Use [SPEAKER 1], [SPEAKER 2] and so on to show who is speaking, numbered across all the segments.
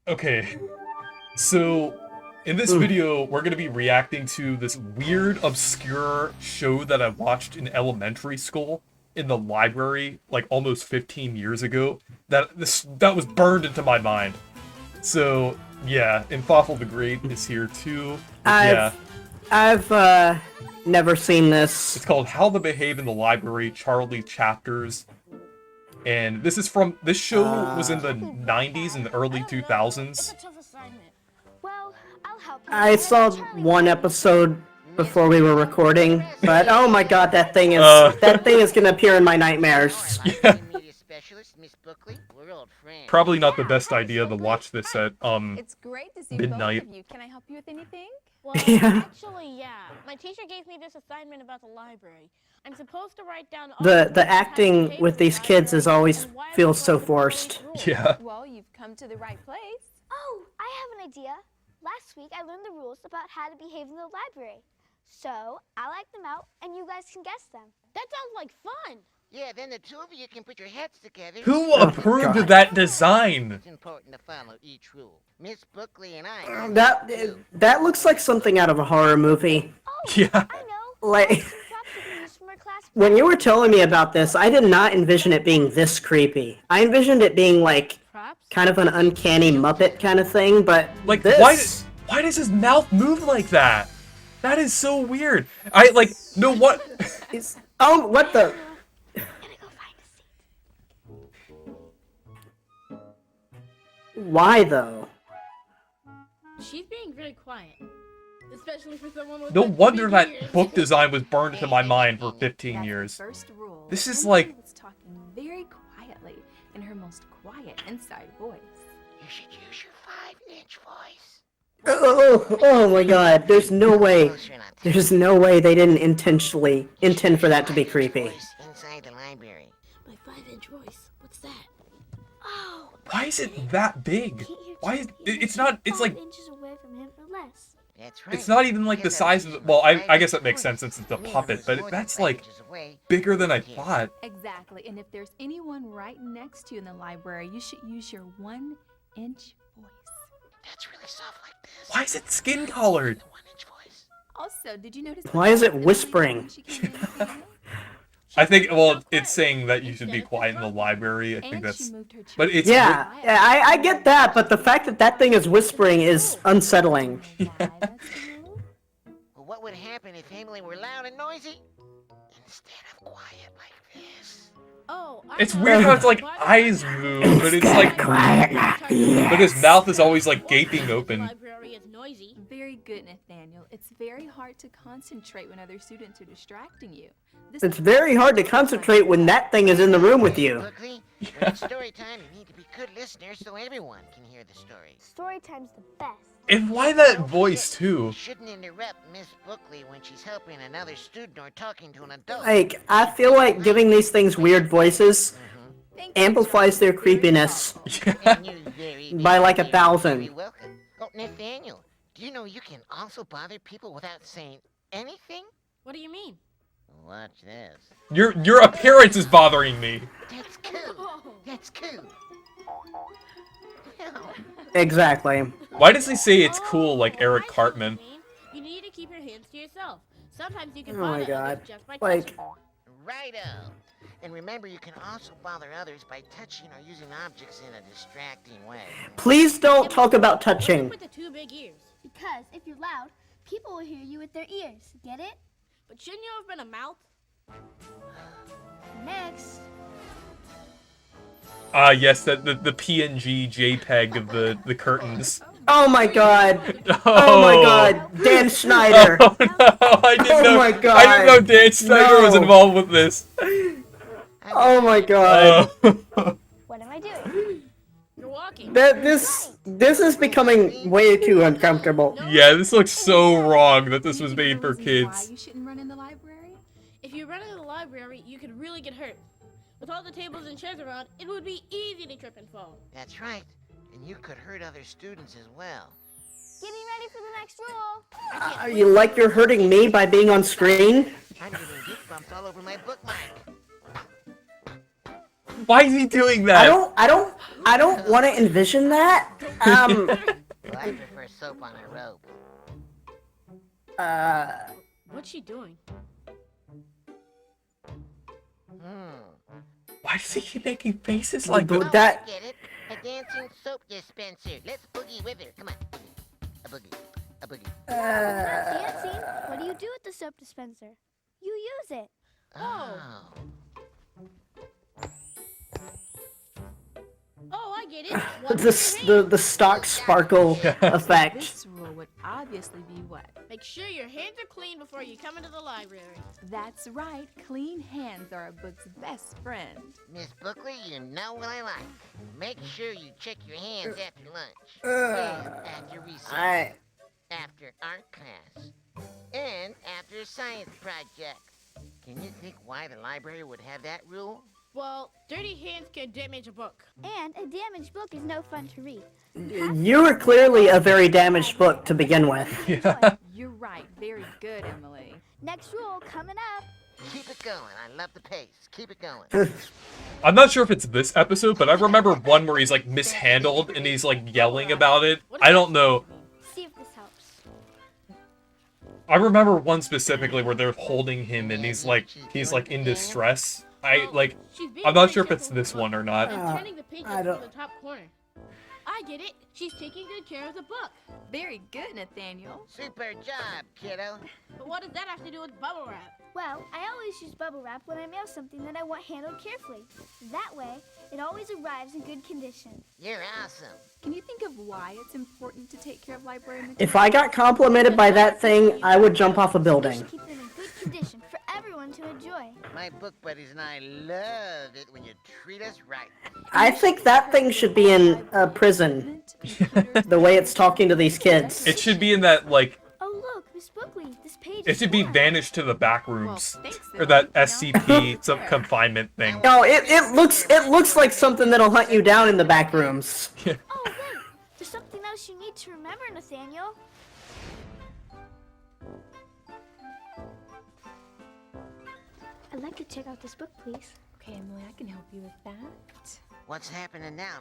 [SPEAKER 1] Okay, so in this video, we're gonna be reacting to this weird, obscure show that I watched in elementary school in the library, like almost 15 years ago. That was burned into my mind. So yeah, and Fawful the Great is here too. Yeah,
[SPEAKER 2] I've never seen this.
[SPEAKER 1] it's called How to Behave in the Library, Charley Chapters. And this show was in the 90s and the early 2000s.
[SPEAKER 2] I saw one episode before we were recording, but oh my god, that thing is gonna appear in my nightmares.
[SPEAKER 1] Yeah. Probably not the best idea to watch this at
[SPEAKER 3] It's great to see
[SPEAKER 1] midnight.
[SPEAKER 3] both of you. Can I help you with anything?
[SPEAKER 4] Well,
[SPEAKER 2] Yeah.
[SPEAKER 4] actually, yeah. My teacher gave me this assignment about the library. I'm supposed to write down all
[SPEAKER 2] The acting with these kids is always feels so forced.
[SPEAKER 1] Yeah.
[SPEAKER 3] Well, you've come to the right place.
[SPEAKER 5] Oh, I have an idea. Last week I learned the rules about how to behave in the library. So I'll act them out and you guys can guess them.
[SPEAKER 4] That sounds like fun.
[SPEAKER 6] Yeah, then the two of you can put your heads together.
[SPEAKER 1] Who approved of that design?
[SPEAKER 6] It's important to follow each rule. Miss Buckley and I.
[SPEAKER 2] That looks like something out of a horror movie.
[SPEAKER 1] Yeah.
[SPEAKER 5] I know.
[SPEAKER 2] Like,
[SPEAKER 5] Props you can use from our class.
[SPEAKER 2] when you were telling me about this, I did not envision it being this creepy. I envisioned it being like
[SPEAKER 4] Props?
[SPEAKER 2] kind of an uncanny Muppet kind of thing, but
[SPEAKER 1] Like,
[SPEAKER 2] this.
[SPEAKER 1] why does his mouth move like that? That is so weird. No, what?
[SPEAKER 2] Oh, what the?
[SPEAKER 5] I'm gonna go find a seat.
[SPEAKER 2] Why though?
[SPEAKER 4] She's being very quiet. Especially for someone with
[SPEAKER 1] No
[SPEAKER 4] such
[SPEAKER 1] wonder
[SPEAKER 4] big
[SPEAKER 1] that
[SPEAKER 4] ears.
[SPEAKER 1] book design was burned into my mind for 15
[SPEAKER 3] That's
[SPEAKER 1] years.
[SPEAKER 3] the first rule.
[SPEAKER 1] This is
[SPEAKER 3] Emily
[SPEAKER 1] like-
[SPEAKER 3] was talking very quietly in her most quiet inside voice.
[SPEAKER 6] You should use your 5-inch voice.
[SPEAKER 2] Oh my god, there's no way.
[SPEAKER 6] Closer, not
[SPEAKER 2] There's no way they didn't intentionally intend for that to be creepy.
[SPEAKER 6] voice inside the library.
[SPEAKER 4] My 5-inch voice. What's that? Oh.
[SPEAKER 1] Why is it that big?
[SPEAKER 5] Can't you
[SPEAKER 1] Why is
[SPEAKER 5] just
[SPEAKER 1] it's not? It's
[SPEAKER 5] 5
[SPEAKER 1] like
[SPEAKER 5] inches away from him or less.
[SPEAKER 6] That's right.
[SPEAKER 1] it's not even like the size of the. Well, I guess that makes sense since it's a puppet, but that's like bigger than I thought.
[SPEAKER 3] Exactly, and if there's anyone right next to you in the library, you should use your 1-inch voice.
[SPEAKER 6] That's really soft like this.
[SPEAKER 1] Why is it skin colored?
[SPEAKER 6] The 1-inch voice.
[SPEAKER 3] Also, did you notice?
[SPEAKER 2] Why is it whispering?
[SPEAKER 1] I think. Well, it's saying that you should be quiet in the library. I think that's. But it's.
[SPEAKER 2] Yeah, I get that, but the fact that that thing is whispering is unsettling.
[SPEAKER 6] Well, what would happen if Emily were loud and noisy? Instead of quiet like this.
[SPEAKER 4] Oh.
[SPEAKER 1] It's weird how it's like eyes move, but it's like. But his mouth is always like gaping
[SPEAKER 4] The
[SPEAKER 1] open.
[SPEAKER 4] library is noisy.
[SPEAKER 3] Very good, Nathaniel. It's very hard to concentrate when other students are distracting you. This
[SPEAKER 2] It's very hard to concentrate when that thing is in the room with you.
[SPEAKER 6] Buckley, when it's story time, you need to be good listeners so everyone can hear the story.
[SPEAKER 5] Story time's the best.
[SPEAKER 1] And why that voice too?
[SPEAKER 6] You shouldn't interrupt Miss Buckley when she's helping another student or talking to an adult.
[SPEAKER 2] Like, I feel like giving these things weird voices
[SPEAKER 3] Thank you,
[SPEAKER 2] amplifies their
[SPEAKER 3] Charlie.
[SPEAKER 2] creepiness.
[SPEAKER 6] And you're very,
[SPEAKER 2] By like
[SPEAKER 6] very,
[SPEAKER 2] 1,000.
[SPEAKER 6] very welcome. Oh, Nathaniel, do you know you can also bother people without saying anything?
[SPEAKER 4] What do you mean?
[SPEAKER 6] Watch this.
[SPEAKER 1] Your appearance is bothering me.
[SPEAKER 6] That's cool. That's cool.
[SPEAKER 2] Exactly.
[SPEAKER 1] Why does he say it's cool like Eric
[SPEAKER 4] I see what
[SPEAKER 1] Cartman?
[SPEAKER 4] you mean. You need to keep your hands to yourself. Sometimes you can
[SPEAKER 2] Oh my
[SPEAKER 4] bother
[SPEAKER 2] God.
[SPEAKER 4] others just by
[SPEAKER 2] Like-
[SPEAKER 4] touching them.
[SPEAKER 6] Righto. And remember, you can also bother others by touching or using objects in a distracting way.
[SPEAKER 2] Please don't talk about
[SPEAKER 4] What's up
[SPEAKER 2] touching.
[SPEAKER 4] with the two big ears?
[SPEAKER 5] Because if you're loud, people will hear you with their ears. Get it?
[SPEAKER 4] But shouldn't you have been a mouth?
[SPEAKER 5] Next.
[SPEAKER 1] Yes, the PNG JPEG of the curtains.
[SPEAKER 2] Oh my god. Oh my god. Dan Schneider.
[SPEAKER 1] Oh no! I didn't
[SPEAKER 2] Oh
[SPEAKER 1] know.
[SPEAKER 2] my God.
[SPEAKER 1] I didn't know Dan Snyder was
[SPEAKER 2] No.
[SPEAKER 1] involved with this.
[SPEAKER 2] Oh my god.
[SPEAKER 1] Oh.
[SPEAKER 5] What am I doing?
[SPEAKER 4] You're walking.
[SPEAKER 2] This is becoming way too uncomfortable.
[SPEAKER 1] Yeah, this looks so wrong that this
[SPEAKER 3] Can you
[SPEAKER 1] was
[SPEAKER 3] give me
[SPEAKER 1] made for
[SPEAKER 3] reasons Why
[SPEAKER 1] kids.
[SPEAKER 3] you shouldn't run in the library?
[SPEAKER 4] If you run into the library, you could really get hurt. With all the tables and chairs around, it would be easy to trip and fall.
[SPEAKER 6] That's right. And you could hurt other students as well.
[SPEAKER 5] Getting ready for the next rule.
[SPEAKER 2] You like you're hurting me by being on screen?
[SPEAKER 6] I'm getting goosebumps all over my bookmark.
[SPEAKER 1] Why is he doing that?
[SPEAKER 2] I don't want to envision that.
[SPEAKER 6] Well, I prefer soap on a robe.
[SPEAKER 4] What's she doing?
[SPEAKER 1] Why does he keep making faces like
[SPEAKER 2] But
[SPEAKER 1] that?
[SPEAKER 6] I get it. A dancing soap dispenser. Let's boogie with her. Come on. A boogie. A boogie.
[SPEAKER 5] Not dancing. What do you do with the soap dispenser? You use it.
[SPEAKER 6] Oh.
[SPEAKER 4] Oh, I get it. Wash your hands.
[SPEAKER 2] The stock sparkle effect.
[SPEAKER 3] This rule would obviously be what?
[SPEAKER 4] Make sure your hands are clean before you come into the library.
[SPEAKER 3] That's right. Clean hands are a book's best friend.
[SPEAKER 6] Miss Bookley, you know what I like. Make sure you check your hands after lunch. And after recess. After art class. And after a science project. Can you think why the library would have that rule?
[SPEAKER 4] Well, dirty hands can damage a book.
[SPEAKER 5] And a damaged book is no fun to read.
[SPEAKER 2] You were clearly a very damaged book to begin with.
[SPEAKER 1] Yeah.
[SPEAKER 3] You're right. Very good, Emily.
[SPEAKER 5] Next rule coming up.
[SPEAKER 6] Keep it going. I love the pace. Keep it going.
[SPEAKER 1] I'm not sure if it's this episode, but I remember one where he's like mishandled and he's like yelling about it. I don't know.
[SPEAKER 5] See if this helps.
[SPEAKER 1] I remember one specifically where they're holding him and he's like in distress. I'm not sure if it's this one or not.
[SPEAKER 4] And turning the pages
[SPEAKER 2] I
[SPEAKER 4] to
[SPEAKER 2] don't-
[SPEAKER 4] the top corner. I get it. She's taking good care of the book.
[SPEAKER 3] Very good, Nathaniel.
[SPEAKER 6] Super job, kiddo.
[SPEAKER 4] But what does that have to do with bubble wrap?
[SPEAKER 5] Well, I always use bubble wrap when I mail something that I want handled carefully. That way, it always arrives in good condition.
[SPEAKER 6] You're awesome.
[SPEAKER 3] Can you think of why it's important to take care of library materials?
[SPEAKER 2] If I got complimented by that thing, I would jump off a
[SPEAKER 5] We
[SPEAKER 2] building.
[SPEAKER 5] should keep them in good condition for everyone to enjoy.
[SPEAKER 6] My book buddies and I love it when you treat us right.
[SPEAKER 2] I think that thing should be in a prison, the way it's talking to these kids.
[SPEAKER 1] It should be in that like
[SPEAKER 5] Oh look, Miss Bookley, this page
[SPEAKER 1] it
[SPEAKER 5] is
[SPEAKER 1] should be
[SPEAKER 5] torn.
[SPEAKER 1] vanished to the back rooms.
[SPEAKER 3] Well, thanks,
[SPEAKER 1] Or that
[SPEAKER 3] Emily,
[SPEAKER 1] SCP, some confinement thing.
[SPEAKER 2] No, it looks like something that'll hunt you down in the back rooms.
[SPEAKER 5] Oh wait, there's something else you need to remember, Nathaniel. I'd like to check out this book, please.
[SPEAKER 3] Okay, Emily, I can help you with that.
[SPEAKER 6] What's happening now?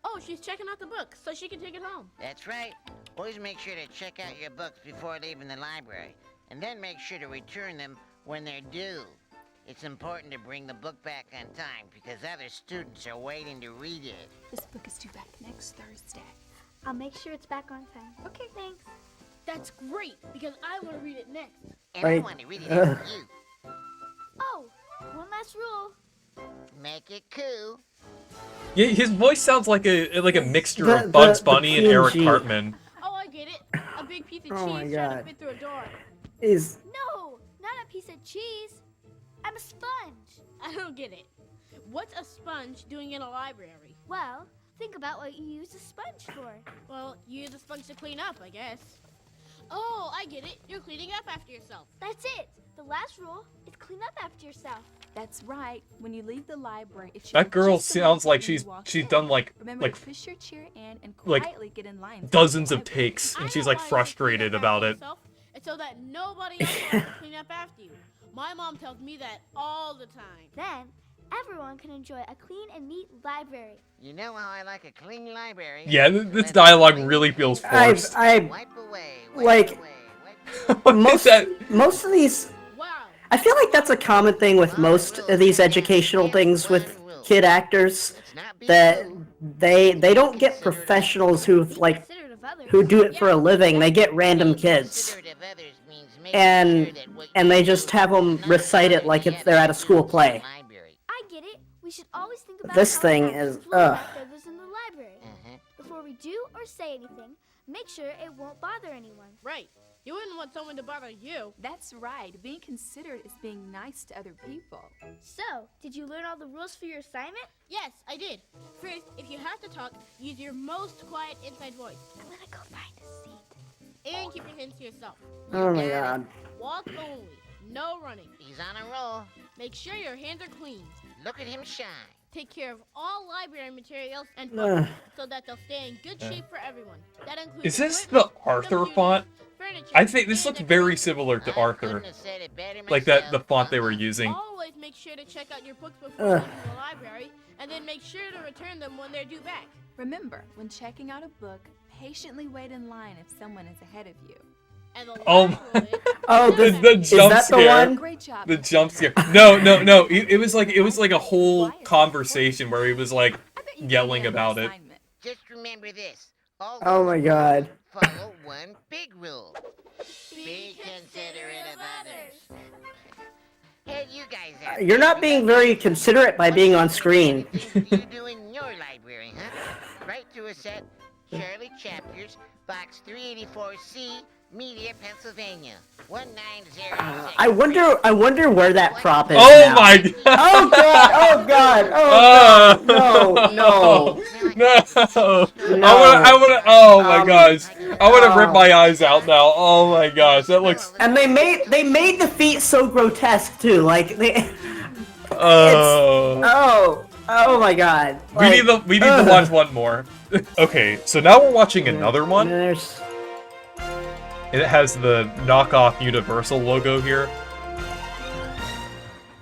[SPEAKER 4] Oh, she's checking out the book so she can take it home.
[SPEAKER 6] That's right. Always make sure to check out your books before leaving the library. And then make sure to return them when they're due. It's important to bring the book back on time because other students are waiting to read it.
[SPEAKER 3] This book is due back next Thursday.
[SPEAKER 5] I'll make sure it's back on time. Okay, thanks.
[SPEAKER 4] That's great because I want to read it next.
[SPEAKER 6] And I
[SPEAKER 2] Right.
[SPEAKER 6] want to read it after you.
[SPEAKER 5] Oh, one last rule.
[SPEAKER 6] Make it cool.
[SPEAKER 1] Yeah, his voice sounds like a mixture
[SPEAKER 2] The-
[SPEAKER 1] of Bugs
[SPEAKER 2] the
[SPEAKER 1] Bunny and Eric
[SPEAKER 2] PNG.
[SPEAKER 1] Cartman.
[SPEAKER 4] Oh, I get it. A big piece of
[SPEAKER 2] Oh my
[SPEAKER 4] cheese trying to
[SPEAKER 2] God.
[SPEAKER 4] fit through a door.
[SPEAKER 2] Is
[SPEAKER 5] No, not a piece of cheese. I'm a sponge.
[SPEAKER 4] I don't get it. What's a sponge doing in a library?
[SPEAKER 5] Well, think about what you use a sponge for.
[SPEAKER 4] Well, you use a sponge to clean up, I guess. Oh, I get it. You're cleaning up after yourself.
[SPEAKER 5] That's it. The last rule is clean up after yourself.
[SPEAKER 3] That's right. When you leave the library, it should
[SPEAKER 1] That girl
[SPEAKER 3] just so
[SPEAKER 1] sounds like
[SPEAKER 3] when you
[SPEAKER 1] she's
[SPEAKER 3] walk
[SPEAKER 1] she's
[SPEAKER 3] in.
[SPEAKER 1] done like
[SPEAKER 3] Remember to push your chair in and
[SPEAKER 1] like
[SPEAKER 3] quietly get in line.
[SPEAKER 1] dozens of
[SPEAKER 3] Library.
[SPEAKER 1] takes,
[SPEAKER 4] I
[SPEAKER 1] and she's
[SPEAKER 4] know
[SPEAKER 1] like
[SPEAKER 4] why you clean
[SPEAKER 1] frustrated
[SPEAKER 4] up
[SPEAKER 1] about
[SPEAKER 4] after
[SPEAKER 1] it.
[SPEAKER 4] yourself. It's so that nobody else has to clean up after you. My mom tells me that all the time.
[SPEAKER 5] Then, everyone can enjoy a clean and neat library.
[SPEAKER 6] You know how I like a clean library?
[SPEAKER 1] Yeah, this dialogue really feels forced.
[SPEAKER 2] I
[SPEAKER 6] Wipe away, wipe
[SPEAKER 2] Like-
[SPEAKER 6] away, wipe away.
[SPEAKER 1] What is that?
[SPEAKER 2] most of these.
[SPEAKER 4] Wow.
[SPEAKER 2] I feel like that's a common thing with most of these educational things with kid actors,
[SPEAKER 6] Let's not be
[SPEAKER 2] that
[SPEAKER 6] rude.
[SPEAKER 2] they don't get professionals who
[SPEAKER 5] Be
[SPEAKER 2] like
[SPEAKER 5] considerate of others.
[SPEAKER 2] who do it for a living. They get random kids,
[SPEAKER 6] Considerate of others means making
[SPEAKER 2] and
[SPEAKER 6] sure that what
[SPEAKER 2] and
[SPEAKER 6] you
[SPEAKER 2] they
[SPEAKER 6] do
[SPEAKER 2] just have them
[SPEAKER 6] is not
[SPEAKER 2] recite it
[SPEAKER 6] bothering
[SPEAKER 2] like
[SPEAKER 6] the
[SPEAKER 2] if they're at a
[SPEAKER 6] other
[SPEAKER 2] school
[SPEAKER 6] students in
[SPEAKER 2] play.
[SPEAKER 6] the library.
[SPEAKER 5] I get it. We should always think about
[SPEAKER 2] This
[SPEAKER 5] how
[SPEAKER 2] thing
[SPEAKER 5] we act
[SPEAKER 2] is-
[SPEAKER 5] as little
[SPEAKER 2] ugh.
[SPEAKER 5] others in the library.
[SPEAKER 6] Uh-huh.
[SPEAKER 5] Before we do or say anything, make sure it won't bother anyone.
[SPEAKER 4] Right. You wouldn't want someone to bother you.
[SPEAKER 3] That's right. Being considerate is being nice to other people.
[SPEAKER 5] So, did you learn all the rules for your assignment?
[SPEAKER 4] Yes, I did. First, if you have to talk, use your most quiet inside voice.
[SPEAKER 5] I'm gonna go find a seat.
[SPEAKER 4] And keep your hands to yourself.
[SPEAKER 2] Oh my
[SPEAKER 6] got it.
[SPEAKER 2] god.
[SPEAKER 4] Walk only. No running.
[SPEAKER 6] He's on a roll.
[SPEAKER 4] Make sure your hands are clean.
[SPEAKER 6] Look at him shine.
[SPEAKER 4] Take care of all library materials and
[SPEAKER 2] Ugh.
[SPEAKER 4] books so that they'll stay in good shape for everyone. That includes
[SPEAKER 1] Is this
[SPEAKER 4] equipment,
[SPEAKER 1] the Arthur
[SPEAKER 4] computers,
[SPEAKER 1] font?
[SPEAKER 4] furniture, furniture.
[SPEAKER 1] I think this
[SPEAKER 4] and
[SPEAKER 1] looks
[SPEAKER 4] decorations.
[SPEAKER 1] very similar to
[SPEAKER 6] I
[SPEAKER 1] Arthur.
[SPEAKER 6] couldn't have said it better
[SPEAKER 1] Like the
[SPEAKER 6] myself.
[SPEAKER 1] font they were using.
[SPEAKER 4] Always make sure to check out your books before leaving the library, and then make sure to return them when they're due back.
[SPEAKER 3] Remember, when checking out a book, patiently wait in line if someone is ahead of you.
[SPEAKER 4] And the
[SPEAKER 1] Oh
[SPEAKER 4] last rule is,
[SPEAKER 2] Oh,
[SPEAKER 1] The
[SPEAKER 2] the, is
[SPEAKER 1] jump
[SPEAKER 2] that the
[SPEAKER 1] scare.
[SPEAKER 2] one?
[SPEAKER 3] Great job.
[SPEAKER 1] The jump scare. No. It was like a whole conversation where he was like
[SPEAKER 3] I bet you
[SPEAKER 1] yelling
[SPEAKER 3] can
[SPEAKER 1] about
[SPEAKER 3] handle
[SPEAKER 1] it.
[SPEAKER 3] assignment.
[SPEAKER 6] Just remember this. All
[SPEAKER 2] Oh
[SPEAKER 6] rules
[SPEAKER 2] my god.
[SPEAKER 6] follow one big rule. Be considerate of others. Hey, you guys out
[SPEAKER 2] You're not being very considerate by being on screen.
[SPEAKER 6] What do you do in your library, huh? Write to us at Charley Chapters, Box 384C, Media, Pennsylvania, 19006.
[SPEAKER 2] I wonder where that prop is
[SPEAKER 1] Oh
[SPEAKER 2] now.
[SPEAKER 1] my god!
[SPEAKER 2] Oh god! Oh god!
[SPEAKER 1] Oh,
[SPEAKER 2] Oh no!
[SPEAKER 1] No! I wanna. Oh my gosh! I wanna rip
[SPEAKER 2] oh.
[SPEAKER 1] my eyes out now. Oh my gosh, that looks.
[SPEAKER 2] And they made the feet so grotesque too. Like they.
[SPEAKER 1] Oh.
[SPEAKER 2] Oh my god!
[SPEAKER 1] We need to watch one more. Okay, so now we're watching another one.
[SPEAKER 2] There's.
[SPEAKER 1] It has the knockoff Universal logo here.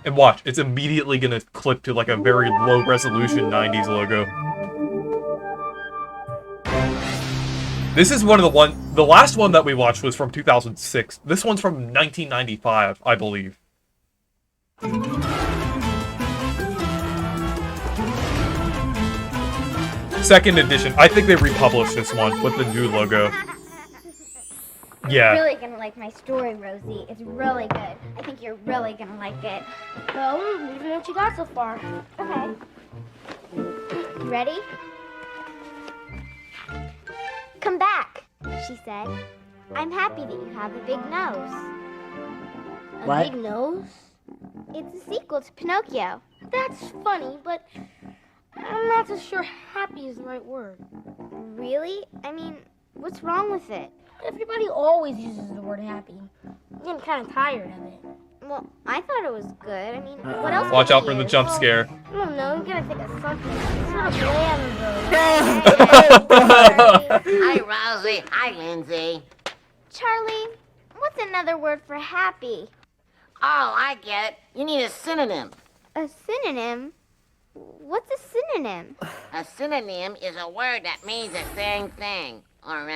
[SPEAKER 1] And watch, it's immediately gonna clip to like a very low resolution 90s logo. This is one of the last one that we watched was from 2006. This one's from 1995, I believe. Second edition. I think they republished this one with the new logo. Yeah.
[SPEAKER 5] You're really gonna like my story, Rosie. It's really good. I think you're really gonna like it. Well, let me know what you got so far. Okay. You ready? Come back, she said. I'm happy that you have a big nose.
[SPEAKER 2] What?
[SPEAKER 5] A big nose? It's a sequel to Pinocchio. That's funny, but I'm not so sure happy is the right word. Really? I mean, what's wrong with it?
[SPEAKER 7] Everybody always uses the word happy. I'm getting kind of tired of it.
[SPEAKER 5] Well, I thought it was good. I mean, what else?
[SPEAKER 1] Watch
[SPEAKER 5] could
[SPEAKER 1] out
[SPEAKER 5] we
[SPEAKER 1] for the
[SPEAKER 5] use?
[SPEAKER 1] jump scare.
[SPEAKER 7] I don't know, you gotta think of something. It's not bland,
[SPEAKER 6] Hi, Rosie. Hi, Lindsay.
[SPEAKER 5] Charlie, what's another word for happy?
[SPEAKER 6] Oh, I get it. You need a synonym.
[SPEAKER 5] A synonym? What's a synonym?
[SPEAKER 6] A synonym is a word that means the same thing. Or,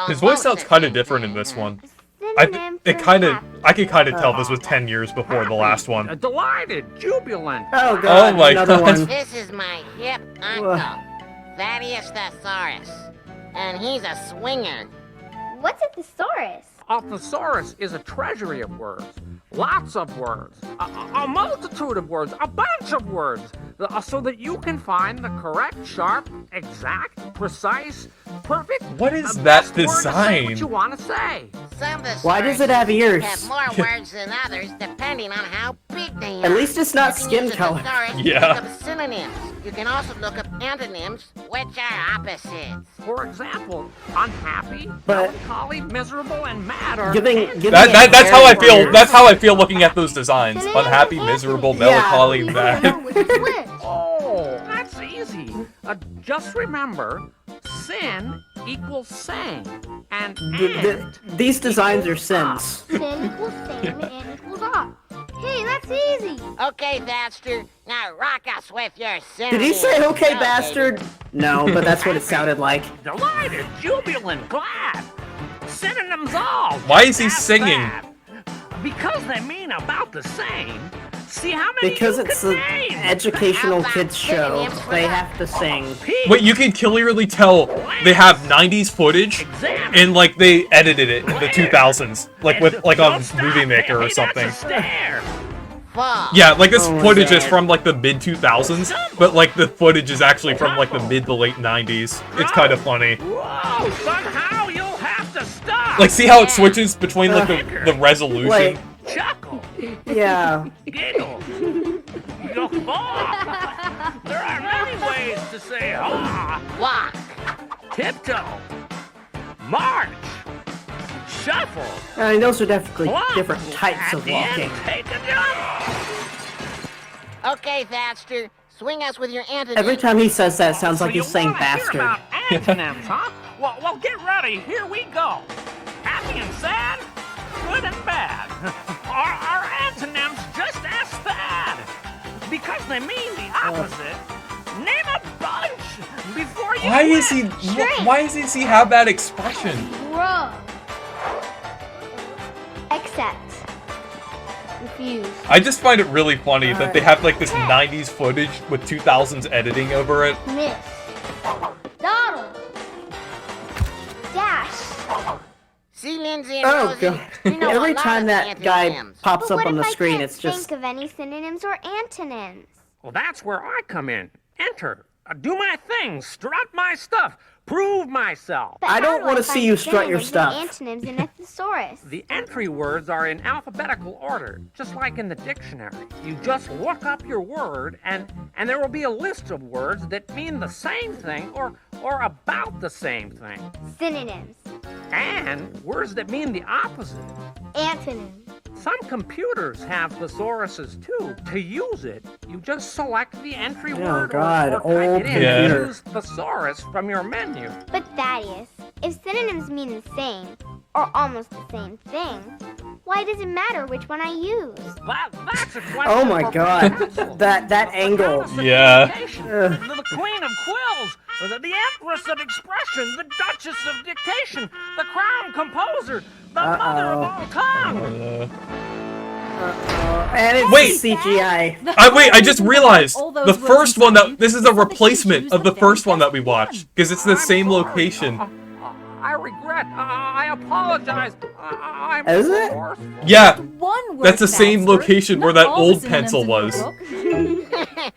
[SPEAKER 1] His voice
[SPEAKER 6] almost
[SPEAKER 1] sounds
[SPEAKER 6] the
[SPEAKER 1] kind of
[SPEAKER 6] same
[SPEAKER 1] different in
[SPEAKER 6] thing,
[SPEAKER 1] this
[SPEAKER 6] huh?
[SPEAKER 1] one.
[SPEAKER 5] Synonym for happy.
[SPEAKER 1] I could kind of tell this was 10 years before the last one.
[SPEAKER 8] Delighted, jubilant.
[SPEAKER 2] Oh god!
[SPEAKER 1] Oh my
[SPEAKER 2] another
[SPEAKER 1] God.
[SPEAKER 2] one.
[SPEAKER 6] This is my hip uncle, Thaddeus Thesaurus. And he's a swinger.
[SPEAKER 5] What's a thesaurus?
[SPEAKER 8] A thesaurus is a treasury of words. Lots of words. A multitude of words. A bunch of words. So that you can find the correct, sharp, exact, precise, perfect.
[SPEAKER 1] What is that
[SPEAKER 8] best word to say
[SPEAKER 1] design?
[SPEAKER 8] what you want to say.
[SPEAKER 6] Some
[SPEAKER 2] Why does it have ears?
[SPEAKER 6] have more words than others depending on how big they are.
[SPEAKER 2] At least it's not
[SPEAKER 6] You can
[SPEAKER 2] skin
[SPEAKER 6] use a
[SPEAKER 2] color.
[SPEAKER 6] thesaurus to
[SPEAKER 1] Yeah.
[SPEAKER 6] look up synonyms. You can also look up antonyms, which are opposites.
[SPEAKER 8] For example, unhappy,
[SPEAKER 2] But-
[SPEAKER 8] melancholy, miserable, and mad are
[SPEAKER 2] Giving
[SPEAKER 1] That's how I feel.
[SPEAKER 2] words.
[SPEAKER 1] That's how I feel looking at those designs. Unhappy, miserable, melancholy, mad.
[SPEAKER 7] with switch.
[SPEAKER 8] Oh, that's easy. Just remember, sin equals sang, and ant.
[SPEAKER 2] These designs are sins.
[SPEAKER 7] Sin equals same and equals up. Hey, that's easy.
[SPEAKER 6] Okay, Baxter, now rock us with your synonyms.
[SPEAKER 2] Did he say okay,
[SPEAKER 6] Go,
[SPEAKER 2] bastard?
[SPEAKER 6] baby.
[SPEAKER 2] No, but that's what it sounded like.
[SPEAKER 8] Delighted, jubilant, glad. Synonyms all.
[SPEAKER 1] Why is he
[SPEAKER 8] just
[SPEAKER 1] singing?
[SPEAKER 8] that. Because they mean about the same. See how many
[SPEAKER 2] Because
[SPEAKER 8] you
[SPEAKER 2] it's
[SPEAKER 8] can
[SPEAKER 2] an
[SPEAKER 8] name.
[SPEAKER 2] educational kids show. They have to sing.
[SPEAKER 8] Pete,
[SPEAKER 1] Wait, you can clearly tell they have 90s footage,
[SPEAKER 8] examine.
[SPEAKER 1] and like they edited it in the 2000s, like
[SPEAKER 8] And
[SPEAKER 1] with like
[SPEAKER 8] don't
[SPEAKER 1] on
[SPEAKER 8] stop.
[SPEAKER 1] Movie Maker
[SPEAKER 8] Hey,
[SPEAKER 1] or something.
[SPEAKER 8] That's a stare.
[SPEAKER 6] Fall.
[SPEAKER 1] Yeah, like this
[SPEAKER 2] Oh my
[SPEAKER 1] footage is
[SPEAKER 2] God.
[SPEAKER 1] from like the mid 2000s, but like the footage is actually from like the mid to late 90s. It's kind of funny.
[SPEAKER 8] Whoa, somehow you'll have to stop.
[SPEAKER 1] Like, see how it switches between like the resolution?
[SPEAKER 2] Like,
[SPEAKER 8] Chuckle,
[SPEAKER 2] yeah.
[SPEAKER 8] giggle, guffaw. There are many ways to say ah.
[SPEAKER 6] Walk.
[SPEAKER 8] Tiptoe, march, shuffle.
[SPEAKER 2] I mean, those are definitely
[SPEAKER 8] Walk.
[SPEAKER 2] different types
[SPEAKER 8] At
[SPEAKER 2] of
[SPEAKER 8] the end,
[SPEAKER 2] walking.
[SPEAKER 8] take a jump.
[SPEAKER 6] Okay, Baxter, swing us with your antonyms.
[SPEAKER 2] Every time he says that, it sounds
[SPEAKER 8] So
[SPEAKER 2] like
[SPEAKER 8] you
[SPEAKER 2] he's saying
[SPEAKER 8] wanna hear
[SPEAKER 2] bastard.
[SPEAKER 8] about antonyms, huh? Well, get ready. Here we go. At happy and sad, good and bad. Are antonyms just as bad? Because they mean the opposite. Name a bunch before you
[SPEAKER 1] Why is
[SPEAKER 8] quit.
[SPEAKER 1] he? Why does he have that expression?
[SPEAKER 4] Bro.
[SPEAKER 5] Accept.
[SPEAKER 4] Refuse.
[SPEAKER 1] I just find it really funny that they have like this 90s footage with 2000s editing over it.
[SPEAKER 4] Miss. Donald.
[SPEAKER 5] Dash.
[SPEAKER 6] See, Lindsay and
[SPEAKER 2] Oh,
[SPEAKER 6] Rosie,
[SPEAKER 2] God.
[SPEAKER 6] you know
[SPEAKER 2] Every
[SPEAKER 6] a lot
[SPEAKER 2] time
[SPEAKER 6] of
[SPEAKER 2] that guy
[SPEAKER 6] antonyms.
[SPEAKER 2] pops
[SPEAKER 5] But
[SPEAKER 2] up
[SPEAKER 5] what
[SPEAKER 2] on
[SPEAKER 5] if
[SPEAKER 2] the
[SPEAKER 5] I
[SPEAKER 2] screen,
[SPEAKER 5] can't
[SPEAKER 2] it's just...
[SPEAKER 5] think of any synonyms or antonyms?
[SPEAKER 8] Well, that's where I come in. Enter. Do my thing. Strut my stuff. Prove myself.
[SPEAKER 5] But
[SPEAKER 2] I
[SPEAKER 5] how
[SPEAKER 2] don't
[SPEAKER 5] do
[SPEAKER 2] wanna
[SPEAKER 5] find
[SPEAKER 2] see you strut your
[SPEAKER 5] synonyms
[SPEAKER 2] stuff.
[SPEAKER 5] and Antonyms in a thesaurus.
[SPEAKER 8] The entry words are in alphabetical order, just like in the dictionary. You just look up your word, and there will be a list of words that mean the same thing or about the same thing.
[SPEAKER 5] Synonyms.
[SPEAKER 8] And words that mean the opposite.
[SPEAKER 4] Antonyms.
[SPEAKER 8] Some computers have thesauruses too. To use it, you just select the entry word
[SPEAKER 2] God,
[SPEAKER 8] or type
[SPEAKER 2] old
[SPEAKER 8] it in
[SPEAKER 1] Yeah.
[SPEAKER 8] and use thesaurus from your menu.
[SPEAKER 5] But Thaddeus, if synonyms mean the same, or almost the same thing, why does it matter which one I use?
[SPEAKER 8] That's a question
[SPEAKER 2] Oh my
[SPEAKER 8] for
[SPEAKER 2] God,
[SPEAKER 8] pencil.
[SPEAKER 2] that
[SPEAKER 8] The
[SPEAKER 2] angle.
[SPEAKER 8] goddess of
[SPEAKER 1] Yeah.
[SPEAKER 8] communication, the queen of quills, the empress of expression, the duchess of dictation, the crown composer, the mother of all tongue.
[SPEAKER 2] And it's
[SPEAKER 1] Wait.
[SPEAKER 2] CGI.
[SPEAKER 1] I just realized
[SPEAKER 3] All those
[SPEAKER 1] the
[SPEAKER 3] words
[SPEAKER 1] first
[SPEAKER 3] in
[SPEAKER 1] one
[SPEAKER 3] Synonyms
[SPEAKER 1] this is
[SPEAKER 3] so
[SPEAKER 1] a
[SPEAKER 3] that you
[SPEAKER 1] replacement
[SPEAKER 3] choose
[SPEAKER 1] of
[SPEAKER 3] the
[SPEAKER 1] the first
[SPEAKER 3] very
[SPEAKER 1] one that we
[SPEAKER 3] best
[SPEAKER 1] watched because it's the
[SPEAKER 8] I'm
[SPEAKER 1] same
[SPEAKER 8] sorry.
[SPEAKER 1] location.
[SPEAKER 8] I regret. I apologize. I'm
[SPEAKER 2] Is it?
[SPEAKER 8] remorseful.
[SPEAKER 1] Yeah,
[SPEAKER 3] One word
[SPEAKER 1] that's the same
[SPEAKER 3] faster,
[SPEAKER 1] location where
[SPEAKER 3] not
[SPEAKER 1] that
[SPEAKER 3] all the
[SPEAKER 1] old
[SPEAKER 3] synonyms
[SPEAKER 1] pencil
[SPEAKER 3] in your
[SPEAKER 1] was.
[SPEAKER 3] book.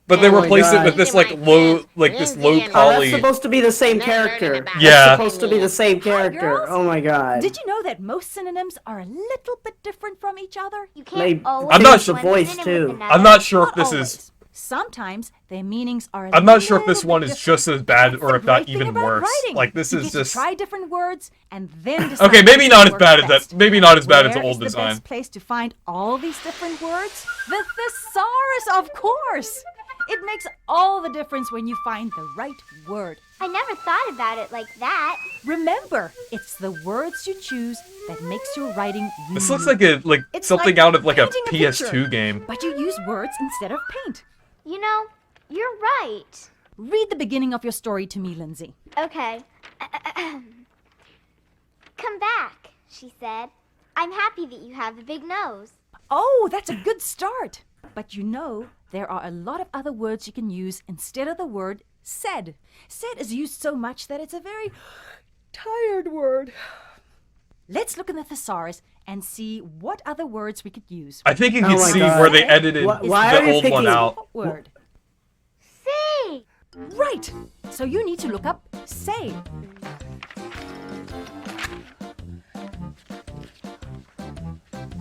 [SPEAKER 1] But they
[SPEAKER 2] Oh my
[SPEAKER 1] replaced it
[SPEAKER 2] God.
[SPEAKER 1] with this like low, like this low
[SPEAKER 2] Oh, that's
[SPEAKER 1] poly.
[SPEAKER 2] supposed to be the same character.
[SPEAKER 1] Yeah.
[SPEAKER 2] That's supposed to be the same character.
[SPEAKER 3] girls.
[SPEAKER 2] Oh my God.
[SPEAKER 3] Did you know that most synonyms are a little bit different from each other?
[SPEAKER 5] You
[SPEAKER 2] They
[SPEAKER 5] can't always
[SPEAKER 1] I'm not
[SPEAKER 5] use
[SPEAKER 1] sure-
[SPEAKER 5] one
[SPEAKER 2] voice,
[SPEAKER 5] synonym
[SPEAKER 2] too.
[SPEAKER 5] with another.
[SPEAKER 1] I'm not sure if
[SPEAKER 3] Not
[SPEAKER 1] this
[SPEAKER 3] always.
[SPEAKER 1] is.
[SPEAKER 3] Sometimes their meanings are.
[SPEAKER 1] I'm not sure if this
[SPEAKER 3] little
[SPEAKER 1] one
[SPEAKER 3] bit
[SPEAKER 1] is
[SPEAKER 3] different.
[SPEAKER 1] just as bad
[SPEAKER 3] That's
[SPEAKER 1] or
[SPEAKER 3] the
[SPEAKER 1] if not
[SPEAKER 3] great thing
[SPEAKER 1] even
[SPEAKER 3] about
[SPEAKER 1] worse.
[SPEAKER 3] writing.
[SPEAKER 1] Like this
[SPEAKER 3] You
[SPEAKER 1] is
[SPEAKER 3] get to
[SPEAKER 1] just.
[SPEAKER 3] try different words and then decide.
[SPEAKER 1] Okay, maybe
[SPEAKER 3] which
[SPEAKER 1] not as
[SPEAKER 3] works
[SPEAKER 1] bad as
[SPEAKER 3] best.
[SPEAKER 1] that. Maybe not as bad as the
[SPEAKER 3] Where
[SPEAKER 1] old
[SPEAKER 3] is the
[SPEAKER 1] design.
[SPEAKER 3] best place to find all these different words? The thesaurus, of course. It makes all the difference when you find the right word.
[SPEAKER 5] I never thought about it like that.
[SPEAKER 3] Remember, it's the words you choose that makes your writing unique.
[SPEAKER 1] This looks like
[SPEAKER 3] It's
[SPEAKER 1] something
[SPEAKER 3] like
[SPEAKER 1] out of like a
[SPEAKER 3] painting a
[SPEAKER 1] PS2
[SPEAKER 3] picture.
[SPEAKER 1] game.
[SPEAKER 3] But you use words instead of paint.
[SPEAKER 5] You know, you're right.
[SPEAKER 3] Read the beginning of your story to me, Lindsay.
[SPEAKER 5] Okay. Come back, she said. I'm happy that you have a big nose.
[SPEAKER 3] Oh, that's a good start. But you know, there are a lot of other words you can use instead of the word said. Said is used so much that it's a very tired word. Let's look in the thesaurus and see what other words we could use.
[SPEAKER 1] I think you
[SPEAKER 2] Oh
[SPEAKER 1] can
[SPEAKER 2] my
[SPEAKER 1] see
[SPEAKER 2] God.
[SPEAKER 1] where they edited
[SPEAKER 2] Why are
[SPEAKER 1] the
[SPEAKER 2] you
[SPEAKER 1] old one
[SPEAKER 2] picking-
[SPEAKER 1] out.
[SPEAKER 3] Word.
[SPEAKER 5] Say!
[SPEAKER 3] Right. So you need to look up say.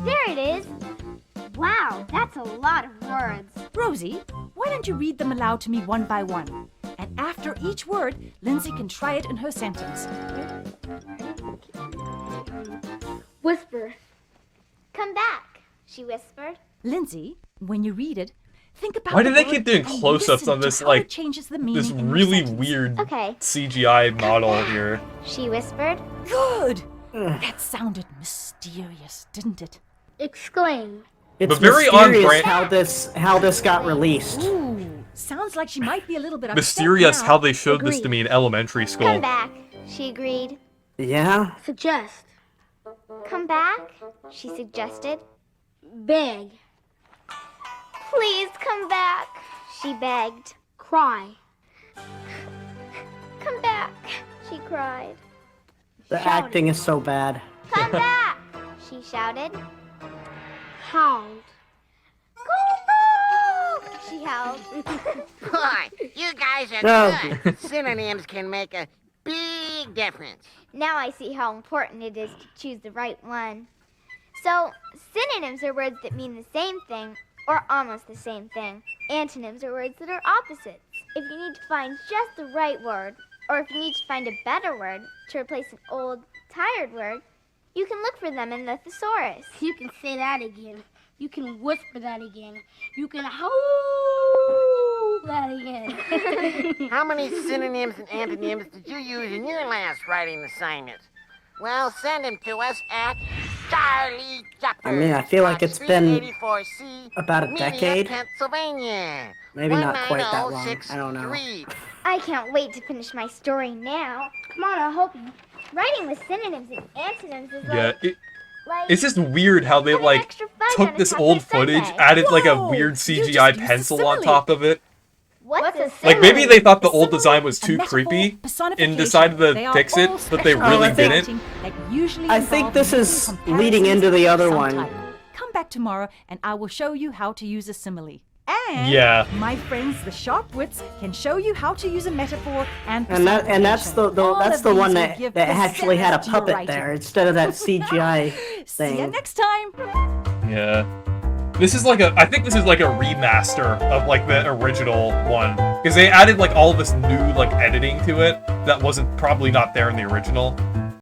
[SPEAKER 5] There it is. Wow, that's a lot of words.
[SPEAKER 3] Rosie, why don't you read them aloud to me one by one? And after each word, Lindsay can try it in her sentence.
[SPEAKER 5] Whisper. Come back, she whispered.
[SPEAKER 3] Lindsay, when you read it, think about
[SPEAKER 1] Why
[SPEAKER 3] the
[SPEAKER 1] do they
[SPEAKER 3] word
[SPEAKER 1] keep doing
[SPEAKER 3] and
[SPEAKER 1] close-ups
[SPEAKER 3] listen
[SPEAKER 1] on
[SPEAKER 3] to
[SPEAKER 1] this,
[SPEAKER 3] how
[SPEAKER 1] like,
[SPEAKER 3] it changes the meaning
[SPEAKER 1] This
[SPEAKER 3] in your
[SPEAKER 1] really
[SPEAKER 3] sentence.
[SPEAKER 1] weird
[SPEAKER 5] Okay.
[SPEAKER 1] CGI model here.
[SPEAKER 5] She whispered.
[SPEAKER 3] Good. That sounded mysterious, didn't it?
[SPEAKER 4] Exclaim.
[SPEAKER 2] It's
[SPEAKER 1] But very on
[SPEAKER 2] mysterious
[SPEAKER 1] brand-
[SPEAKER 2] how this got released.
[SPEAKER 3] Ooh, sounds like she might be a little bit upset
[SPEAKER 1] Mysterious
[SPEAKER 3] now.
[SPEAKER 1] how they showed this to me in elementary
[SPEAKER 5] Come
[SPEAKER 1] school.
[SPEAKER 5] back, she agreed.
[SPEAKER 2] Yeah?
[SPEAKER 4] Suggest.
[SPEAKER 5] Come back, she suggested.
[SPEAKER 4] Beg.
[SPEAKER 5] Please come back, she begged.
[SPEAKER 4] Cry.
[SPEAKER 5] Come back, she cried.
[SPEAKER 2] The acting is so bad.
[SPEAKER 5] Come back, she shouted.
[SPEAKER 4] Hound.
[SPEAKER 5] Go back, she howled.
[SPEAKER 6] Boy, you guys are
[SPEAKER 2] No.
[SPEAKER 6] good. Synonyms can make a big difference.
[SPEAKER 5] Now I see how important it is to choose the right one. So, synonyms are words that mean the same thing, or almost the same thing. Antonyms are words that are opposites. If you need to find just the right word, or if you need to find a better word to replace an old, tired word, you can look for them in the thesaurus.
[SPEAKER 4] You can say that again. You can whisper that again. You can howl that again.
[SPEAKER 6] How many synonyms and antonyms did you use in your last writing assignment? Well, send him to us at Charley Chapter.
[SPEAKER 2] I mean, I feel like it's been
[SPEAKER 6] 84C,
[SPEAKER 2] about a
[SPEAKER 6] Media,
[SPEAKER 2] decade.
[SPEAKER 6] Pennsylvania.
[SPEAKER 2] Maybe not quite that long. I don't know.
[SPEAKER 6] 19063.
[SPEAKER 5] I can't wait to finish my story now. Come on, I'll help you. Writing with synonyms and antonyms is
[SPEAKER 1] Yeah,
[SPEAKER 5] like
[SPEAKER 1] it's just weird how they
[SPEAKER 5] having
[SPEAKER 1] like
[SPEAKER 5] extra fun on
[SPEAKER 1] took
[SPEAKER 5] a
[SPEAKER 1] this
[SPEAKER 5] Saturday
[SPEAKER 1] old footage,
[SPEAKER 5] Sunday.
[SPEAKER 1] added like a
[SPEAKER 3] Whoa!
[SPEAKER 1] weird
[SPEAKER 3] You just
[SPEAKER 1] CGI
[SPEAKER 3] used a
[SPEAKER 1] pencil on
[SPEAKER 3] simile.
[SPEAKER 1] top of it.
[SPEAKER 5] What's a
[SPEAKER 1] Like maybe
[SPEAKER 5] simile?
[SPEAKER 1] they thought the
[SPEAKER 3] A
[SPEAKER 1] old
[SPEAKER 3] simile,
[SPEAKER 1] design was
[SPEAKER 3] a
[SPEAKER 1] too
[SPEAKER 3] metaphor,
[SPEAKER 1] creepy and
[SPEAKER 3] personification.
[SPEAKER 1] decided
[SPEAKER 3] They
[SPEAKER 1] to
[SPEAKER 3] are
[SPEAKER 1] fix it,
[SPEAKER 3] all
[SPEAKER 1] but they
[SPEAKER 3] special
[SPEAKER 1] really
[SPEAKER 2] I think-
[SPEAKER 1] didn't.
[SPEAKER 3] that usually
[SPEAKER 2] I think
[SPEAKER 3] involve
[SPEAKER 2] this
[SPEAKER 3] making
[SPEAKER 2] is
[SPEAKER 3] comparisons
[SPEAKER 2] leading into the
[SPEAKER 3] of
[SPEAKER 2] other
[SPEAKER 3] some
[SPEAKER 2] one.
[SPEAKER 3] type. Come back tomorrow and I will show you how to use a simile. And
[SPEAKER 1] Yeah.
[SPEAKER 3] my friends, the sharp wits, can show you how to use a metaphor and
[SPEAKER 2] that's the
[SPEAKER 3] All
[SPEAKER 2] that's
[SPEAKER 3] of
[SPEAKER 2] the
[SPEAKER 3] these
[SPEAKER 2] one
[SPEAKER 3] will
[SPEAKER 2] that
[SPEAKER 3] give
[SPEAKER 2] actually had a
[SPEAKER 3] pizzazz to your
[SPEAKER 2] puppet
[SPEAKER 3] writing.
[SPEAKER 2] there instead of that CGI
[SPEAKER 3] See you
[SPEAKER 2] thing.
[SPEAKER 3] next time.
[SPEAKER 1] Yeah. This is like I think this is like a remaster of like the original one. Because they added like all this new like editing to it that wasn't probably not there in the original.